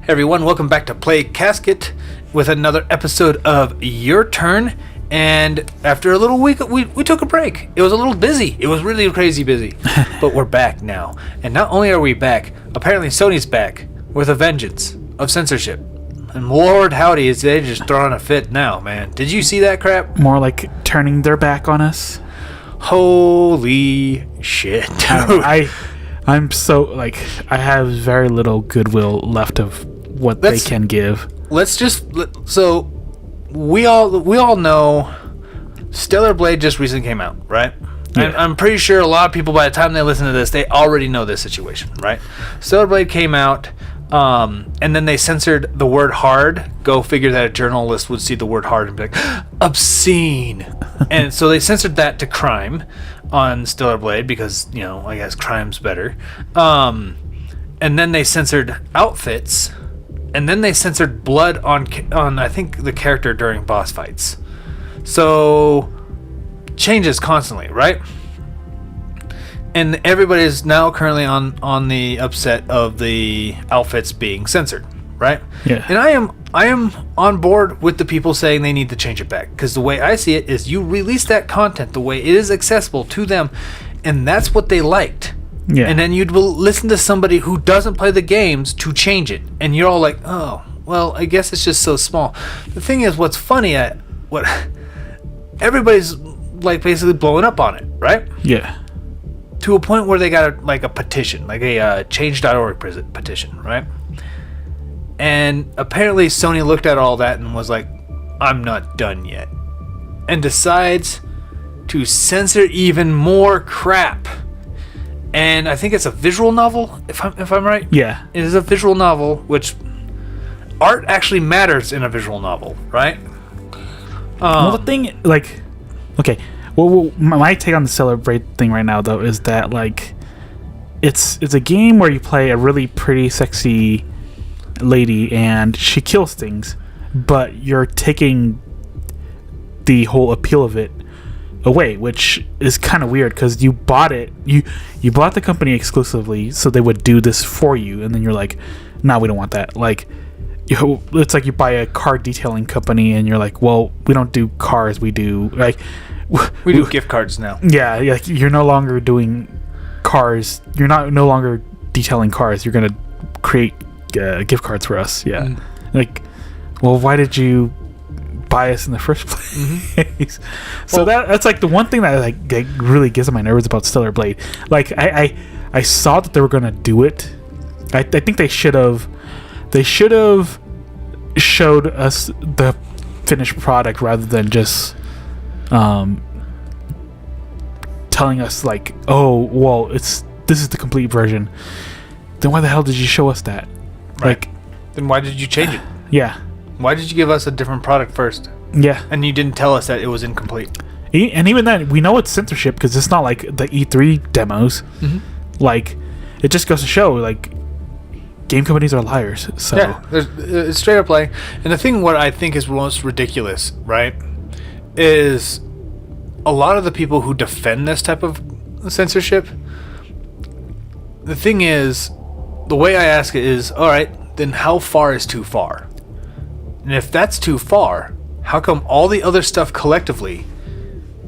Hey everyone, welcome back to Play Casket with another episode of Your Turn. And after a little week, we took a break. It was a little busy. It was really crazy busy. But we're back now. And not only are we back, apparently Sony's back with a vengeance of censorship. And Lord howdy, is they just throwing a fit now, man. Did you see that crap? More like turning their back on us. Holy shit, dude. I'm so, like, I have very little goodwill left of what they can give. So we all know Stellar Blade just recently came out, right? Yeah. I'm pretty sure a lot of people, by the time they listen to this, they already know this situation, right? Stellar Blade came out, and then they censored the word hard. Go figure that a journalist would see the word hard and be like, obscene. And so they censored that to crime on Stellar Blade because, you know, I guess crime's better. And then they censored outfits. And then they censored blood on I think the character during boss fights. So changes constantly, right? And everybody's now currently on the upset of the outfits being censored, right? Yeah. And I am on board with the people saying they need to change it back, because the way I see it is you release that content the way it is accessible to them, and that's what they liked. Yeah. And then you'd listen to somebody who doesn't play the games to change it. And you're all like, oh, well, I guess it's just so small. The thing is, what's funny everybody's like basically blowing up on it, right? Yeah. To a point where they got a petition, like a change.org petition, right? And apparently Sony looked at all that and was like, I'm not done yet. And decides to censor even more crap. And I think it's a visual novel, if I'm right. Yeah. It is a visual novel, which art actually matters in a visual novel, right? Well, the thing, like, okay. Well, my take on the Celebrate thing right now, though, is that, like, it's a game where you play a really pretty, sexy lady, and she kills things, but you're taking the whole appeal of it away, which is kind of weird because you bought it, you bought the company exclusively so they would do this for you, and then you're like, nah, we don't want that. Like, it's like you buy a car detailing company and you're like, well, we don't do cars, we do we do gift cards now. Yeah, like you're no longer doing cars, you're no longer detailing cars, you're gonna create gift cards for us. Yeah. Like, well, why did you buy us in the first place? Mm-hmm. So that's like the one thing that like really gets on my nerves about Stellar Blade. Like I saw that they were gonna do it. I think they should have showed us the finished product rather than just telling us like, oh well, this is the complete version. Then why the hell did you show us that? Right. Like, then why did you change it? Yeah. Why did you give us a different product first? Yeah. And you didn't tell us that it was incomplete. And even then, we know it's censorship because it's not like the E3 demos. Mm-hmm. Like, it just goes to show, like, game companies are liars. So yeah, it's straight up lying. And the thing what I think is most ridiculous, right, is a lot of the people who defend this type of censorship, the thing is, the way I ask it is, all right, then how far is too far? And if that's too far, how come all the other stuff collectively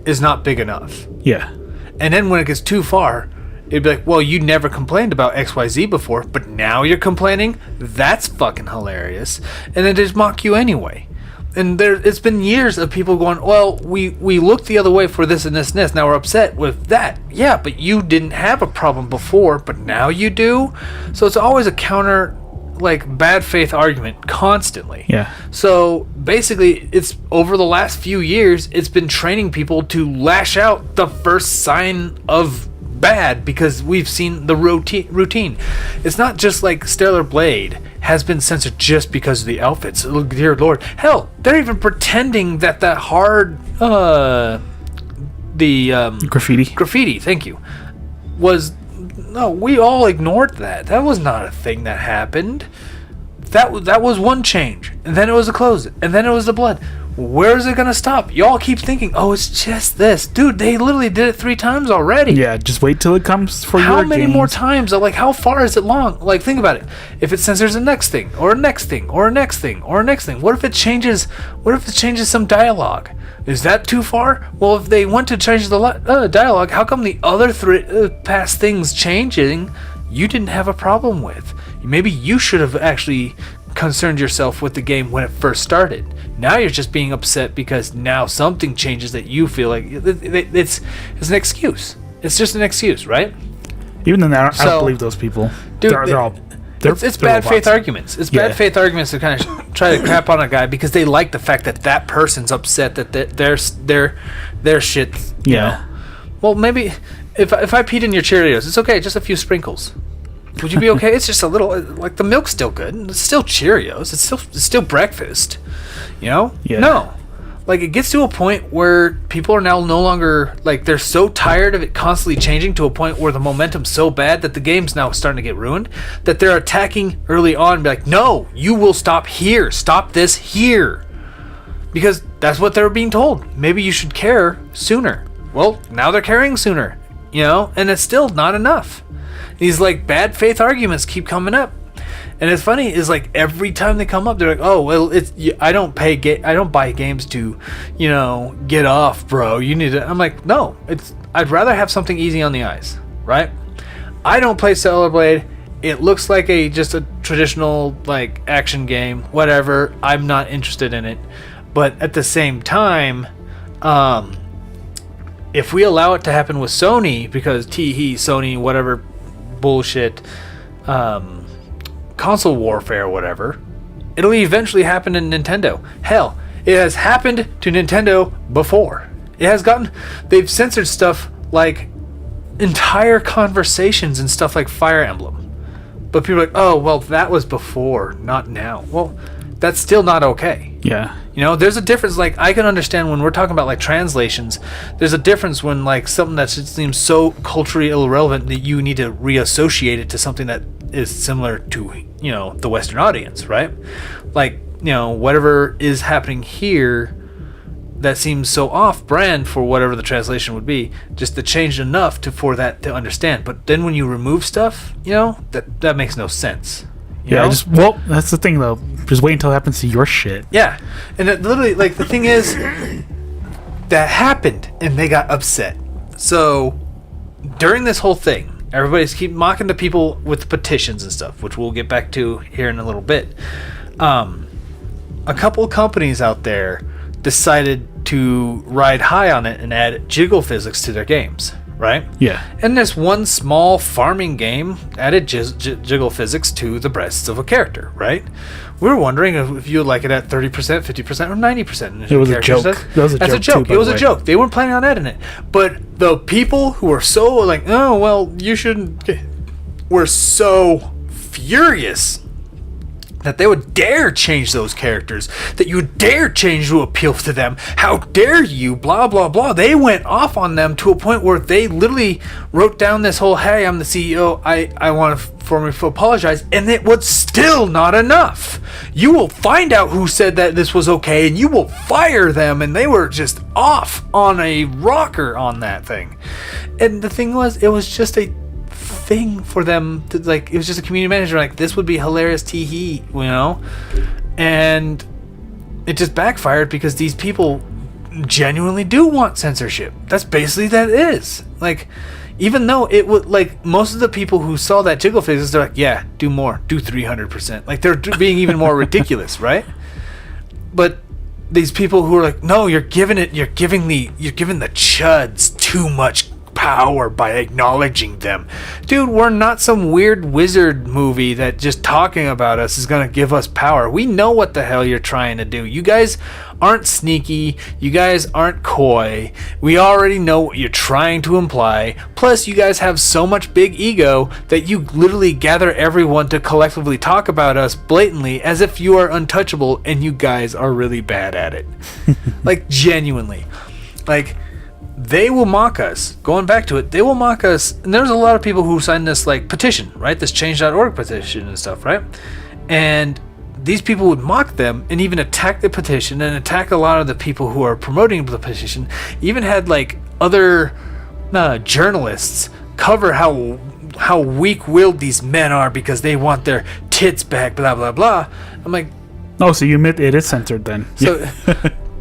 is not big enough? Yeah. And then when it gets too far, it'd be like, well, you never complained about XYZ before, but now you're complaining? That's fucking hilarious. And then they just mock you anyway. And it's been years of people going, well, we looked the other way for this and this and this. Now we're upset with that. Yeah, but you didn't have a problem before, but now you do? So it's always a counter, like, bad faith argument constantly. Yeah. So basically, it's over the last few years, it's been training people to lash out the first sign of bad because we've seen the routine. It's not just like Stellar Blade has been censored just because of the outfits. Dear Lord. Hell, they're even pretending that hard graffiti, thank you, was... No, we all ignored that. That was not a thing that happened. That was one change, and then it was the clothes, and then it was the blood. Where's it gonna stop? Y'all keep thinking, oh, it's just this. Dude, they literally did it 3 times already. Yeah, just wait till it comes for how your many games. more times? Like, how far is it long? Like, think about it. If it censors a next thing, or a next thing, or a next thing, or a next thing, what if it changes some dialogue? Is that too far? Well, if they want to change the dialogue, how come the other past things changing you didn't have a problem with? Maybe you should have actually concerned yourself with the game when it first started. Now you're just being upset because now something changes that you feel like it's an excuse. It's just an excuse, right? Even then, I don't believe those people. Dude, it's bad faith arguments. It's bad faith arguments to kind of try to crap on a guy because they like the fact that person's upset that their shit. You know. Well, maybe if I peed in your Cheerios, it's okay. Just a few sprinkles. Would you be okay? It's just a little, like, the milk's still good. It's still Cheerios. It's still breakfast. You know? Yeah. No. Like, it gets to a point where people are now no longer, like, they're so tired of it constantly changing to a point where the momentum's so bad that the game's now starting to get ruined, that they're attacking early on and be like, no, you will stop here. Stop this here. Because that's what they're being told. Maybe you should care sooner. Well, now they're caring sooner. You know? And it's still not enough. These, like, bad faith arguments keep coming up, and it's funny is, like, every time they come up, they're like, oh, well, I don't buy games to, you know, get off, bro. You need to. I'm like, no, I'd rather have something easy on the eyes, right? I don't play Stellar Blade. It looks like just a traditional, like, action game, whatever. I'm not interested in it, but at the same time, if we allow it to happen with Sony, because Sony, whatever bullshit console warfare or whatever, it'll eventually happen in Nintendo. Hell, it has happened to Nintendo before. They've censored stuff like entire conversations and stuff like Fire Emblem, but people are like, oh, well, that was before, not now. Well, that's still not okay. Yeah. You know, there's a difference. Like, I can understand when we're talking about, like, translations, there's a difference when, like, something that seems so culturally irrelevant that you need to reassociate it to something that is similar to, you know, the Western audience, right? Like, you know, whatever is happening here that seems so off-brand for whatever the translation would be, just to change enough for that to understand. But then when you remove stuff, you know, that makes no sense. You know? That's the thing, though. Just wait until it happens to your shit. Yeah. And it literally, like, the thing is, that happened, and they got upset. So, during this whole thing, everybody's keep mocking the people with the petitions and stuff, which we'll get back to here in a little bit. A couple companies out there decided to ride high on it and add jiggle physics to their games. Right? Yeah. And this one small farming game added jiggle physics to the breasts of a character, right? We were wondering if you would like it at 30%, 50%, or 90%. It was a joke. That's a joke. It was a joke. They weren't planning on adding it. But the people who were so like, oh, well, you shouldn't, were so furious that they would dare change those characters, that you would dare change to appeal to them. How dare you, blah, blah, blah. They went off on them to a point where they literally wrote down this whole, hey, I'm the CEO, I want to formally apologize, and it was still not enough. You will find out who said that this was okay, and you will fire them, and they were just off on a rocker on that thing. And the thing was, it was just a thing for them to, like, it was just a community manager like, this would be hilarious, tee-hee, you know? And it just backfired because these people genuinely do want censorship. That's basically that it is. Like, even though it would, like, most of the people who saw that jiggle physics, they're like, yeah, do more, do 300%. Like, they're being even more ridiculous, right? But these people who are like, no, you're giving the chuds too much power by acknowledging them. Dude, we're not some weird wizard movie that just talking about us is gonna give us power. We know what the hell you're trying to do. You guys aren't sneaky. You guys aren't coy. We already know what you're trying to imply. Plus, you guys have so much big ego that you literally gather everyone to collectively talk about us blatantly as if you are untouchable and you guys are really bad at it. Like, genuinely. Like, they will mock us. Going back to it, they will mock us. And there's a lot of people who signed this, like, petition, right? This change.org petition and stuff, right? And these people would mock them and even attack the petition and attack a lot of the people who are promoting the petition. Even had like other journalists cover how weak-willed these men are because they want their tits back, blah blah blah. I'm like, oh, so you admit it is censored then? So,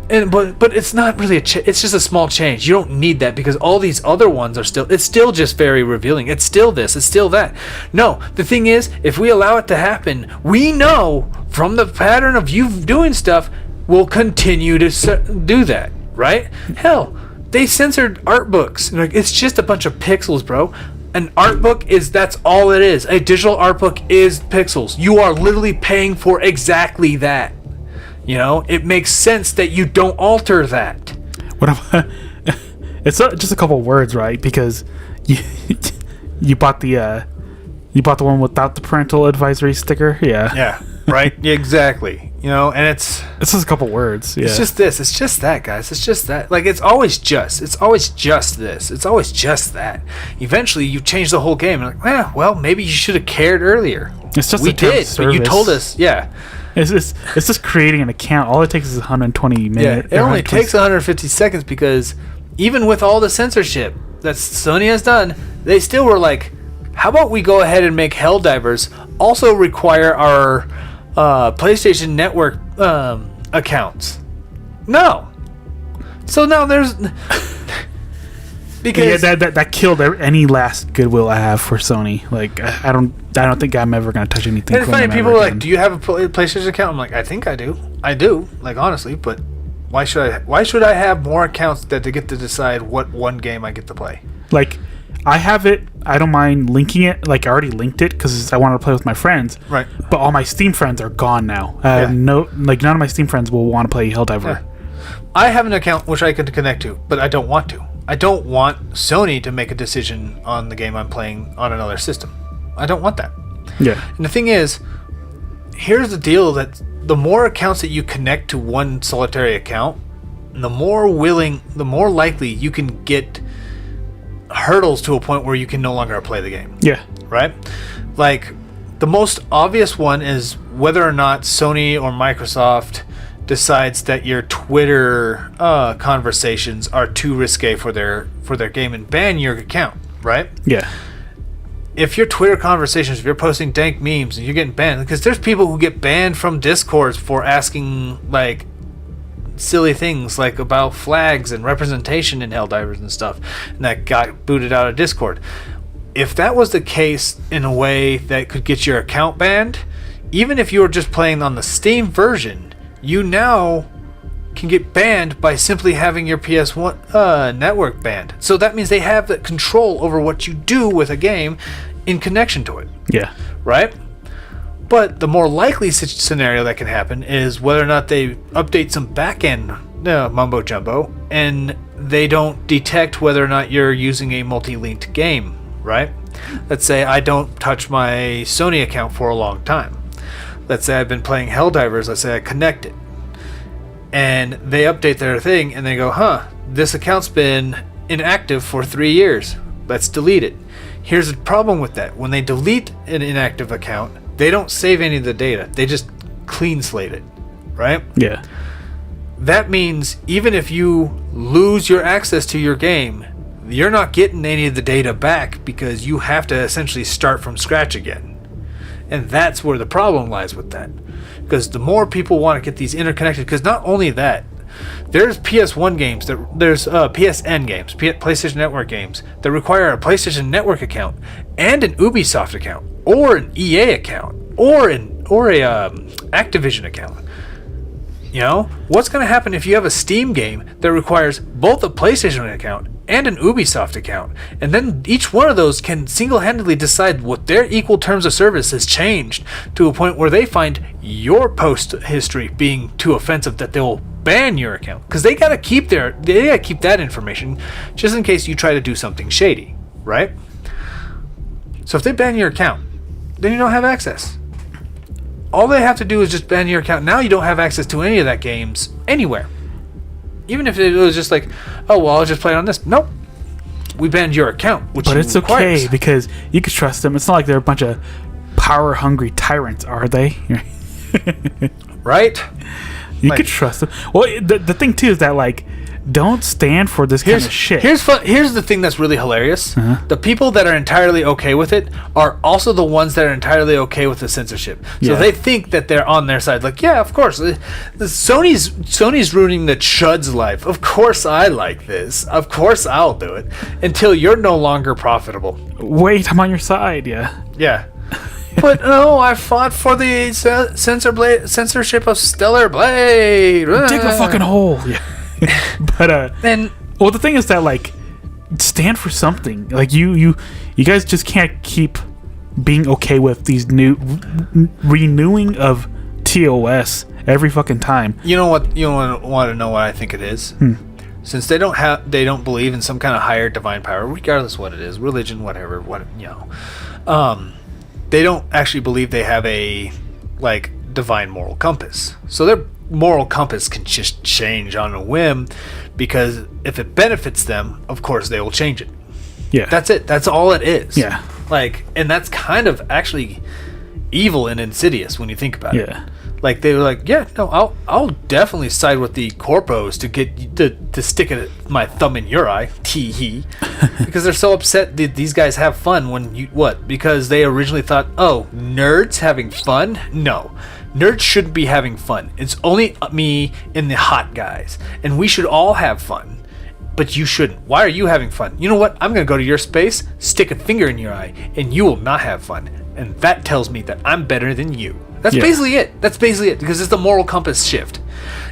but it's not really it's just a small change. You don't need that because all these other ones are still. It's still just very revealing. It's still this. It's still that. No, the thing is, if we allow it to happen, we know from the pattern of you doing stuff, we'll continue to do that. Right? Hell, they censored art books. Like, it's just a bunch of pixels, bro. An art book that's all it is. A digital art book is pixels. You are literally paying for exactly that. You know, it makes sense that you don't alter that. What it's just a couple words, right? Because you bought the one without the parental advisory sticker. Yeah, right. Yeah, exactly. You know, and it's just a couple words. Yeah. It's just this. It's just that, guys. It's just that. Like, it's always just this. It's always just that. Eventually, you change the whole game. And like, well, maybe you should have cared earlier. It's just we did, but you told us, yeah. It's just creating an account. All it takes is 120 minutes. Yeah, it only takes 150 seconds because even with all the censorship that Sony has done, they still were like, how about we go ahead and make Helldivers also require our PlayStation Network accounts? No. So now there's... Because that killed any last goodwill I have for Sony. Like, I don't think I'm ever gonna touch anything. And it's funny, people are like, "Do you have a PlayStation account?" I'm like, "I think I do. I do. Like, honestly, but why should I? Why should I have more accounts that to get to decide what one game I get to play?" Like, I have it. I don't mind linking it. Like, I already linked it because I wanted to play with my friends. Right. But all my Steam friends are gone now. None of my Steam friends will want to play Helldiver. Yeah. I have an account which I could connect to, but I don't want to. I don't want Sony to make a decision on the game I'm playing on another system. I don't want that. Yeah. And the thing is, here's the deal, that the more accounts that you connect to one solitary account, the more likely you can get hurdles to a point where you can no longer play the game. Yeah. Right? Like, the most obvious one is whether or not Sony or Microsoft decides that your Twitter conversations are too risque for their game and ban your account, right? Yeah. If your Twitter conversations, if you're posting dank memes and you're getting banned, because there's people who get banned from Discords for asking like silly things like about flags and representation in Helldivers and stuff, and that got booted out of Discord. If that was the case in a way that could get your account banned, even if you were just playing on the Steam version, you now can get banned by simply having your PS1 network banned. So that means they have the control over what you do with a game in connection to it. Yeah. Right? But the more likely scenario that can happen is whether or not they update some back-end mumbo jumbo and they don't detect whether or not you're using a multi-linked game, right? Let's say I don't touch my Sony account for a long time. Let's say I've been playing Helldivers. Let's say I connect it. And they update their thing and they go, this account's been inactive for 3 years. Let's delete it. Here's the problem with that. When they delete an inactive account, they don't save any of the data. They just clean slate it, right? Yeah. That means even if you lose your access to your game, you're not getting any of the data back because you have to essentially start from scratch again. And that's where the problem lies with that. Because the more people want to get these interconnected, because not only that, there's PS1 games, there's PSN games, PlayStation Network games, that require a PlayStation Network account and an Ubisoft account, or an EA account, or a Activision account. You know, what's going to happen if you have a Steam game that requires both a PlayStation account and an Ubisoft account, and then each one of those can single-handedly decide what their equal terms of service has changed to a point where they find your post history being too offensive that they'll ban your account, because they gotta keep that information just in case you try to do something shady, right? So if they ban your account, then you don't have access. All they have to do is just ban your account. Now you don't have access to any of that games anywhere. Even if it was just like, oh, well, I'll just play it on this. Nope. We banned your account, which but it's requires. Okay because you can trust them. It's not like they're a bunch of power-hungry tyrants, are they? Right? You could trust them. Well, the thing too is that like, don't stand for this kind of shit. Here's the thing that's really hilarious. The people that are entirely okay with it are also the ones that are entirely okay with the censorship. So they think that they're on their side. Like, yeah, of course. Sony's ruining the chud's life. Of course I like this. Of course I'll do it. Until you're no longer profitable. Wait, I'm on your side, yeah. Yeah. But no, I fought for the censorship of Stellar Blade. Dig a fucking hole. Yeah. But well, the thing is that like, stand for something. Like you guys just can't keep being okay with these new renewing of TOS every fucking time. You know what? You want to know what I think it is? Since they don't believe in some kind of higher divine power, regardless what it is, religion, whatever, they don't actually believe they have a like divine moral compass. So their moral compass can just change on a whim, because if it benefits them, of course they will change it. Yeah, that's it. That's all it is. Yeah, like, and that's kind of actually evil and insidious when you think about it. Like, they were like, yeah, no, I'll definitely side with the corpos to get to stick my thumb in your eye, tee because they're so upset that these guys have fun when because they originally thought, oh, nerds having fun? No, nerds shouldn't be having fun. It's only me and the hot guys, and we should all have fun. But you shouldn't. Why are you having fun? You know what? I'm going to go to your space, stick a finger in your eye, and you will not have fun. And that tells me that I'm better than you. That's basically it. That's basically it. Because it's the moral compass shift.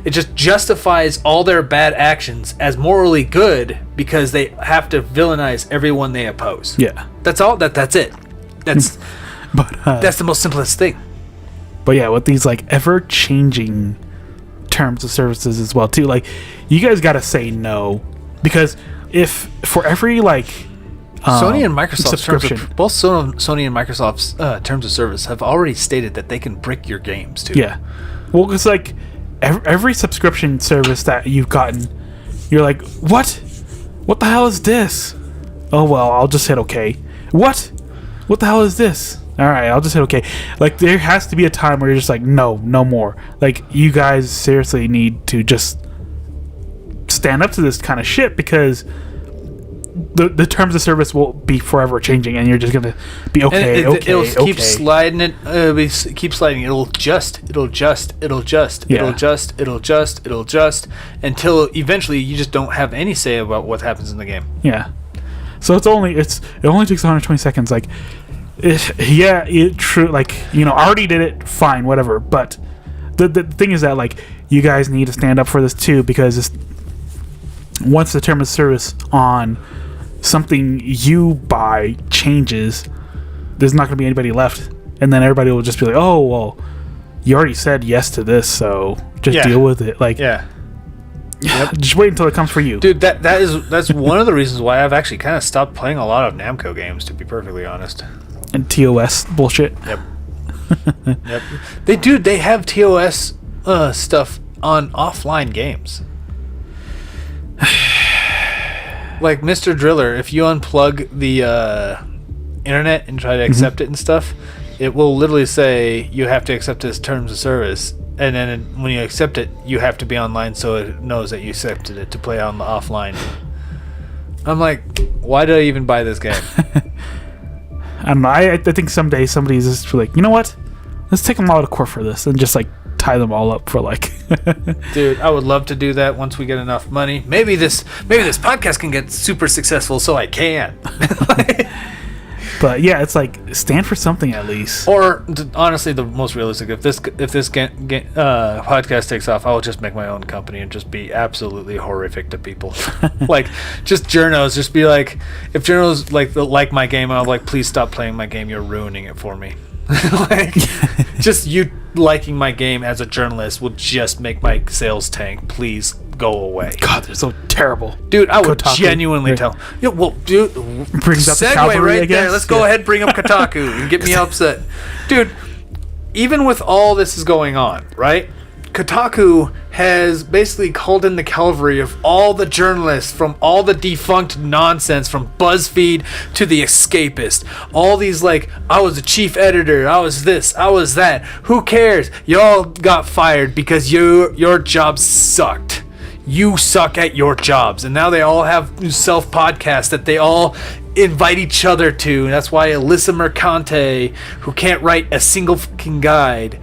It just justifies all their bad actions as morally good because they have to villainize everyone they oppose. Yeah. That's all. That's it. That's that's the most simplest thing. But yeah, with these like ever-changing terms of services as well too, like, you guys got to say no, because if for every like Sony and Microsoft's both Sony and Microsoft's terms of service have already stated that they can brick your games too. Yeah, well, it's like every subscription service that you've gotten, you're like, what the hell is this? Oh well, I'll just hit okay. What the hell is this? All right, I'll just hit okay. Like, there has to be a time where you're just like, no more. Like, you guys seriously need to just stand up to this kind of shit, because the terms of service will be forever changing, and you're just gonna be it'll keep sliding. Keep sliding. It'll adjust until eventually you just don't have any say about what happens in the game. Yeah. So it only takes 120 seconds. Like, true. Like, I already did it. Fine, whatever. But the thing is that, like, you guys need to stand up for this too, because once the term of service on something you buy changes, there's not going to be anybody left, and then everybody will just be like, oh well, you already said yes to this, so just deal with it. Like, just wait until it comes for you, dude. That's one of the reasons why I've actually kind of stopped playing a lot of Namco games, to be perfectly honest. And TOS bullshit. Yep. They have TOS stuff on offline games. Like Mr. Driller, if you unplug the internet and try to accept it and stuff, it will literally say you have to accept this terms of service, and then when you accept it, you have to be online so it knows that you accepted it to play on the offline. I'm like, why did I even buy this game? I don't know. I think someday somebody's just like, you know what? Let's take them all to court for this and just like tie them all up for like. Dude, I would love to do that once we get enough money. Maybe this podcast can get super successful, so I can. But yeah, it's like, stand for something at least. Or honestly, the most realistic, if this podcast takes off, I will just make my own company and just be absolutely horrific to people. Like, just journos, just be like, if journos like my game, I'll like, please stop playing my game. You're ruining it for me. Like, just you liking my game as a journalist will just make my sales tank. Please go away. God, they're so terrible, dude. I would genuinely tell. Yeah, well, dude, brings up the Cavalry, right there. Let's go ahead, bring up Kotaku and get me upset, dude. Even with all this is going on, right? Kotaku has basically called in the cavalry of all the journalists from all the defunct nonsense, from BuzzFeed to The Escapist. All these, like, I was a chief editor, I was this, I was that. Who cares? Y'all got fired because your job sucked. You suck at your jobs. And now they all have self-podcasts that they all invite each other to. And that's why Alyssa Mercante, who can't write a single fucking guide,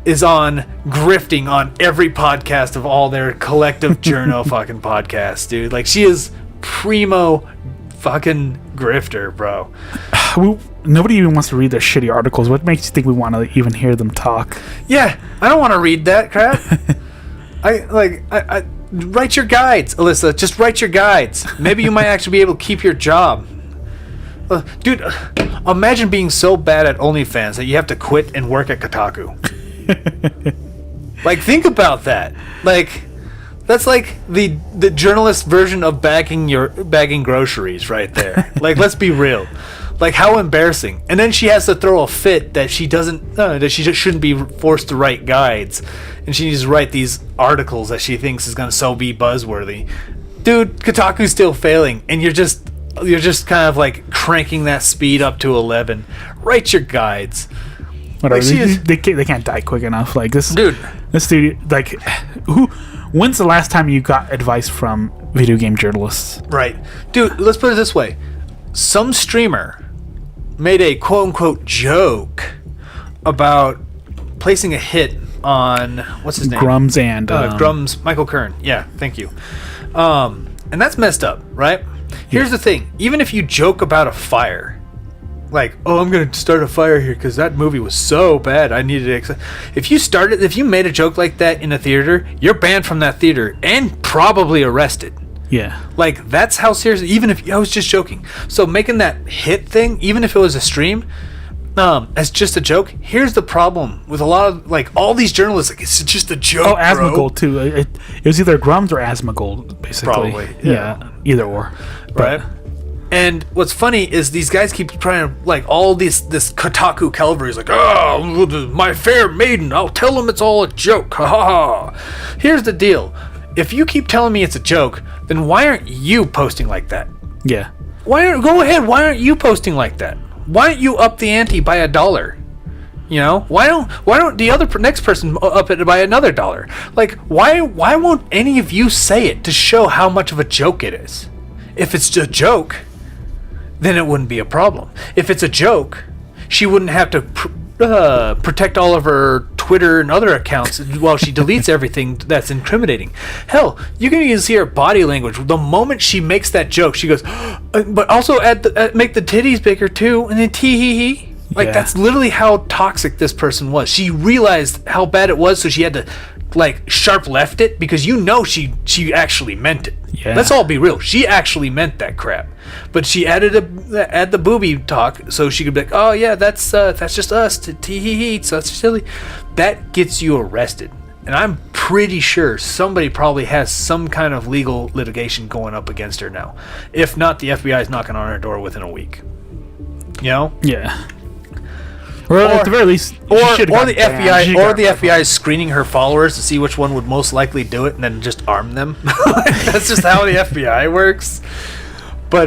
is on grifting on every podcast of all their collective journo fucking podcasts, dude. Like, she is primo fucking grifter, bro. Nobody even wants to read their shitty articles. What makes you think we want to even hear them talk? Yeah, I don't want to read that crap. I write your guides, Alyssa. Just write your guides. Maybe you might actually be able to keep your job. Dude, imagine being so bad at OnlyFans that you have to quit and work at Kotaku. Like, think about that. Like, that's like the journalist version of bagging groceries right there. Like, let's be real. Like, how embarrassing. And then she has to throw a fit that she doesn't, that she just shouldn't be forced to write guides, and she needs to write these articles that she thinks is gonna be buzzworthy. Dude, Kotaku's still failing, and you're just kind of like cranking that speed up to 11. Write your guides. Whatever. Like, they can't die quick enough. Like, this dude, like, when's the last time you got advice from video game journalists? Right. Dude, let's put it this way. Some streamer made a quote-unquote joke about placing a hit on, what's his name? Grums and... Grums, Michael Kern. Yeah, thank you. And that's messed up, right? Here's the thing. Even if you joke about a fire, like, oh, I'm going to start a fire here because that movie was so bad, I needed it. If you made a joke like that in a theater, you're banned from that theater and probably arrested. Yeah. Like, that's how serious, even if I was just joking. So making that hit thing, even if it was a stream, as just a joke, here's the problem with a lot of, like, all these journalists, like, it's just a joke. Oh, Asmongold too. It was either Grums or Asmongold, basically. Probably. Yeah. Either or. Right. And what's funny is these guys keep trying to, like, all this Kotaku Cavalry is like, oh, my fair maiden, I'll tell them it's all a joke. Ha ha ha. Here's the deal. If you keep telling me it's a joke, then why aren't you posting like that? Yeah. Go ahead. Why aren't you posting like that? Why don't you up the ante by $1? You know, why don't the next person up it by another $1? Like, why won't any of you say it to show how much of a joke it is? If it's a joke, then it wouldn't be a problem. If it's a joke, she wouldn't have to protect all of her Twitter and other accounts while she deletes everything that's incriminating. Hell, you can even see her body language. The moment she makes that joke, she goes, but also make the titties bigger too, and then tee-hee-hee. Like, that's literally how toxic this person was. She realized how bad it was, so she had to, like, sharp left it, because you know she actually meant it. Yeah. Let's all be real. She actually meant that crap. But she add the booby talk so she could be like, oh yeah, that's just us, tee-hee-hee, so that's silly. That gets you arrested. And I'm pretty sure somebody probably has some kind of legal litigation going up against her now. If not, the FBI is knocking on her door within a week. You know? Yeah. Or at the very least, or the FBI is screening her followers to see which one would most likely do it, and then just arm them. That's just how the FBI works. But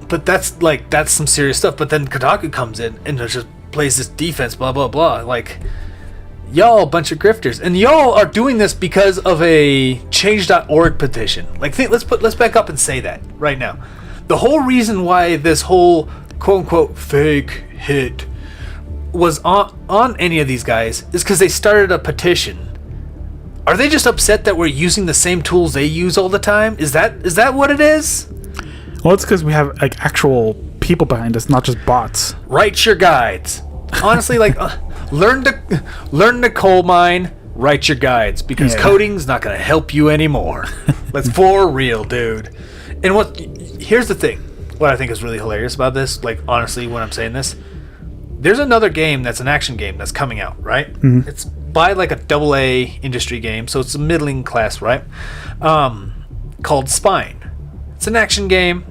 that's some serious stuff. But then Kotaku comes in and just plays this defense, blah blah blah. Like, y'all a bunch of grifters, and y'all are doing this because of a Change.org petition. Like, let's back up and say that right now. The whole reason why this whole quote unquote fake hit was on any of these guys is because they started a petition. Are they just upset that we're using the same tools they use all the time? Is that what it is? Well, it's because we have, like, actual people behind us, not just bots. Write your guides. Honestly, like, learn the coal mine. Write your guides, because coding's not gonna help you anymore. Let's for real, dude. And here's the thing. What I think is really hilarious about this, like, honestly, when I'm saying this, there's another game that's an action game that's coming out, right? Mm-hmm. It's by, like, a AA industry game, so it's a middling class, right? Called Spine. It's an action game.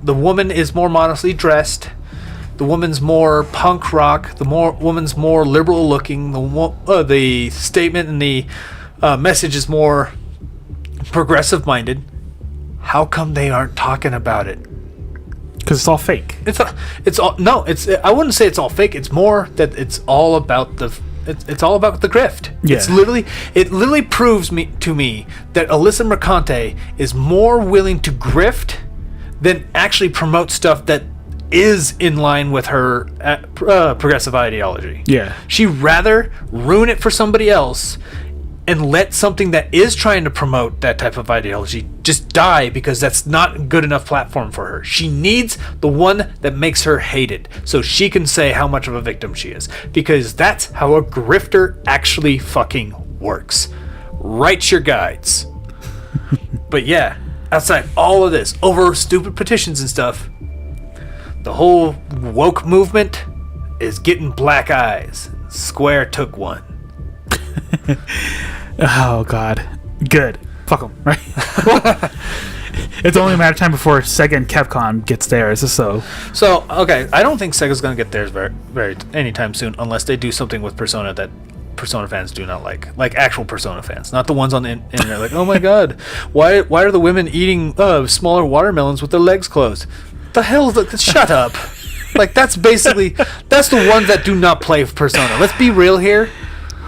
The woman is more modestly dressed. The woman's more punk rock. The woman's more liberal looking. The statement and the message is more progressive minded. How come they aren't talking about it? Because it's all fake. I wouldn't say it's all fake. It's more that it's all about it's all about the grift. Yeah. It literally proves to me that Alyssa Mercante is more willing to grift than actually promote stuff that is in line with her progressive ideology. Yeah. She'd rather ruin it for somebody else and let something that is trying to promote that type of ideology just die, because that's not a good enough platform for her. She needs the one that makes her hated so she can say how much of a victim she is, because that's how a grifter actually fucking works. Write your guides. But yeah, outside all of this, over stupid petitions and stuff, the whole woke movement is getting black eyes. Square took one. Oh god, good. Fuck them, right? It's only a matter of time before Sega and Capcom gets theirs. So okay, I don't think Sega's gonna get theirs very anytime soon, unless they do something with Persona that Persona fans do not like actual Persona fans, not the ones on the internet like, oh my god, why are the women eating smaller watermelons with their legs closed? The hell? Shut up! Like that's the ones that do not play Persona. Let's be real here.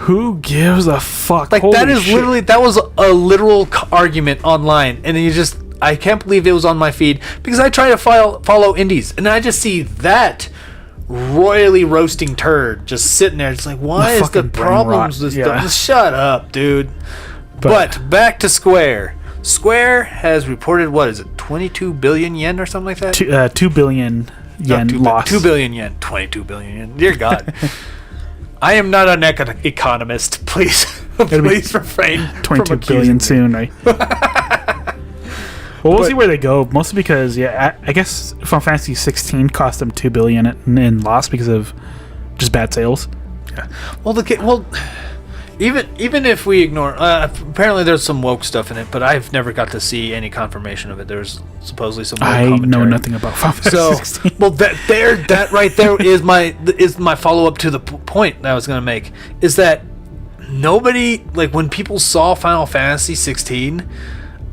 Who gives a fuck? Like, Holy that is shit. literally, that was a literal argument online, and I can't believe it was on my feed, because I try to follow indies, and I just see that royally roasting turd just sitting there. It's like, why is the problems with this? Just shut up, dude. But back to Square. Square has reported, what is it, 22 billion yen or something like that? 2 billion yen loss. 2 billion yen. 22 billion yen. Dear God. I am not an economist. Please refrain. 22 billion soon, right? Well, we'll see where they go. Mostly because, I guess Final Fantasy 16 cost them 2 billion in loss because of just bad sales. Yeah. Well, even if we ignore, apparently there's some woke stuff in it, but I've never got to see any confirmation of it. There's supposedly some woke commentary. I know nothing about Final Fantasy 16. Well, that right there is my follow up to the point that I was going to make, is that nobody, like, when people saw Final Fantasy 16,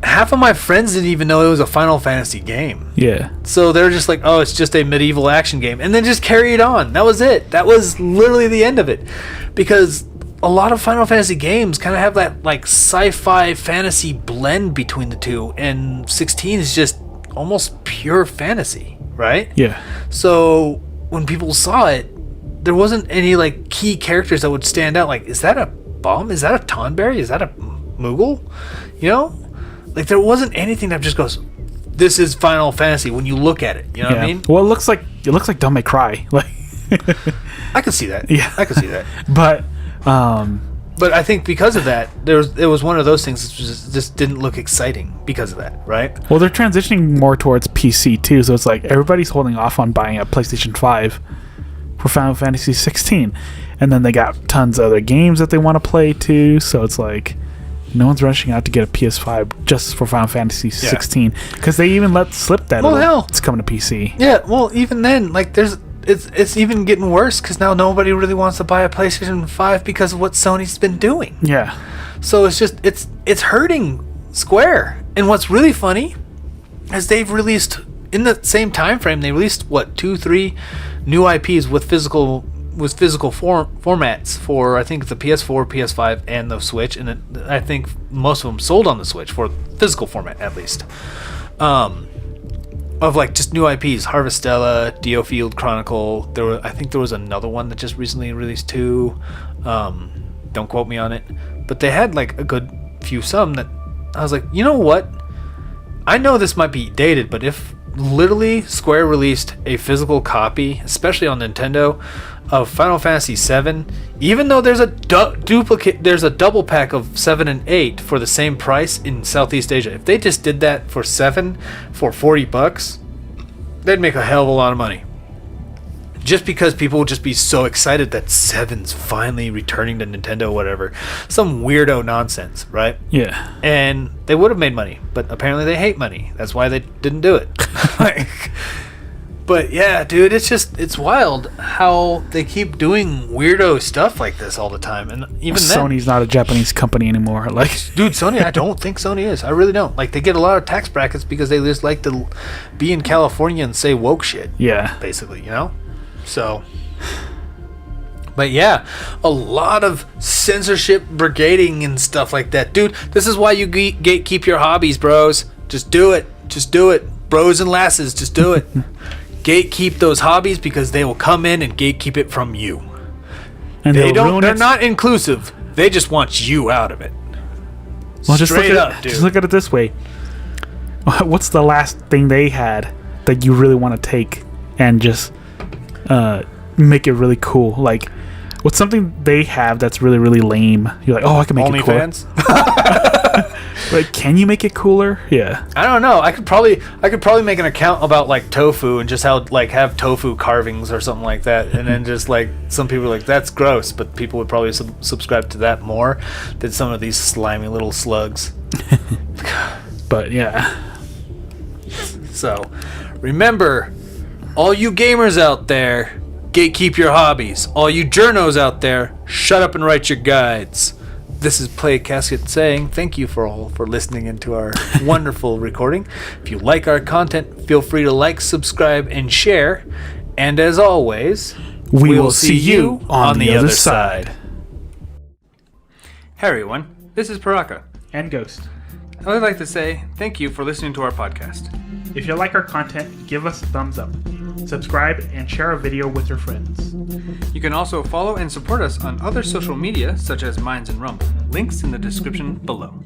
half of my friends didn't even know it was a Final Fantasy game. Yeah. So they're just like, oh, it's just a medieval action game, and then just carry it on. That was it. That was literally the end of it, because a lot of Final Fantasy games kind of have that like sci-fi fantasy blend between the two, and 16 is just almost pure fantasy, right? Yeah. So when people saw it, there wasn't any like key characters that would stand out. Like, is that a Bomb? Is that a Tonberry? Is that a Moogle? You know, like there wasn't anything that just goes, this is Final Fantasy when you look at it. You know what I mean? Well, it looks like Don't Make Cry. Like, I could see that. Yeah, I could see that. But I think because of that, it was one of those things that just didn't look exciting because of that, right? Well, they're transitioning more towards PC too, so it's like everybody's holding off on buying a PlayStation 5 for Final Fantasy 16, and then they got tons of other games that they want to play too. So it's like no one's rushing out to get a PS5 just for Final Fantasy 16, because they even let slip that it's coming to PC. Yeah, well, even then, like it's even getting worse, because now nobody really wants to buy a PlayStation 5 because of what Sony's been doing. Yeah. So it's just it's hurting Square. And what's really funny is they've released in the same time frame, they released 2-3 new IPs with physical formats for, I think, the PS4, PS5, and the Switch, and I think most of them sold on the Switch for physical format at least. Of like just new IPs, Harvestella, Diofield Chronicle. I think there was another one that just recently released too. Don't quote me on it, but they had like a good few that I was like, you know what? I know this might be dated, but if literally Square released a physical copy, especially on Nintendo, of Final Fantasy 7, even though there's a there's a double pack of 7 and 8 for the same price in Southeast Asia. If they just did that for 7 for $40, they'd make a hell of a lot of money. Just because people would just be so excited that 7's finally returning to Nintendo, whatever. Some weirdo nonsense, right? Yeah. And they would have made money, but apparently they hate money. That's why they didn't do it. But yeah, dude, it's wild how they keep doing weirdo stuff like this all the time. And even Sony's not a Japanese company anymore. Like, dude, Sony, I don't think Sony is. I really don't. Like, they get a lot of tax brackets because they just like to be in California and say woke shit. Yeah. Basically, you know? So, but yeah, a lot of censorship brigading and stuff like that. Dude, this is why you gatekeep your hobbies, bros. Just do it. Just do it. Bros and lasses, just do it. Gatekeep those hobbies because they will come in and gatekeep it from you. And they're not inclusive. They just want you out of it. Well, Straight up, dude. Just look at it this way. What's the last thing they had that you really want to take and just make it really cool? Like, what's something they have that's really, really lame? You're like, oh, I can make it cooler. OnlyFans? Like, can you make it cooler? Yeah. I don't know. I could probably make an account about like tofu and just how like have tofu carvings or something like that, and then just like some people are like, that's gross, but people would probably subscribe to that more than some of these slimy little slugs. But yeah. So, remember, all you gamers out there, gatekeep your hobbies. All you journos out there, shut up and write your guides. This is Play Casket saying thank you for listening into our wonderful recording. If you like our content, feel free to like, subscribe, and share. And as always, we will see you on the other side. Hey everyone, this is Paraka. And Ghost. I would like to say thank you for listening to our podcast. If you like our content, give us a thumbs up. Subscribe and share our video with your friends. You can also follow and support us on other social media such as Minds and Rumble. Links in the description below.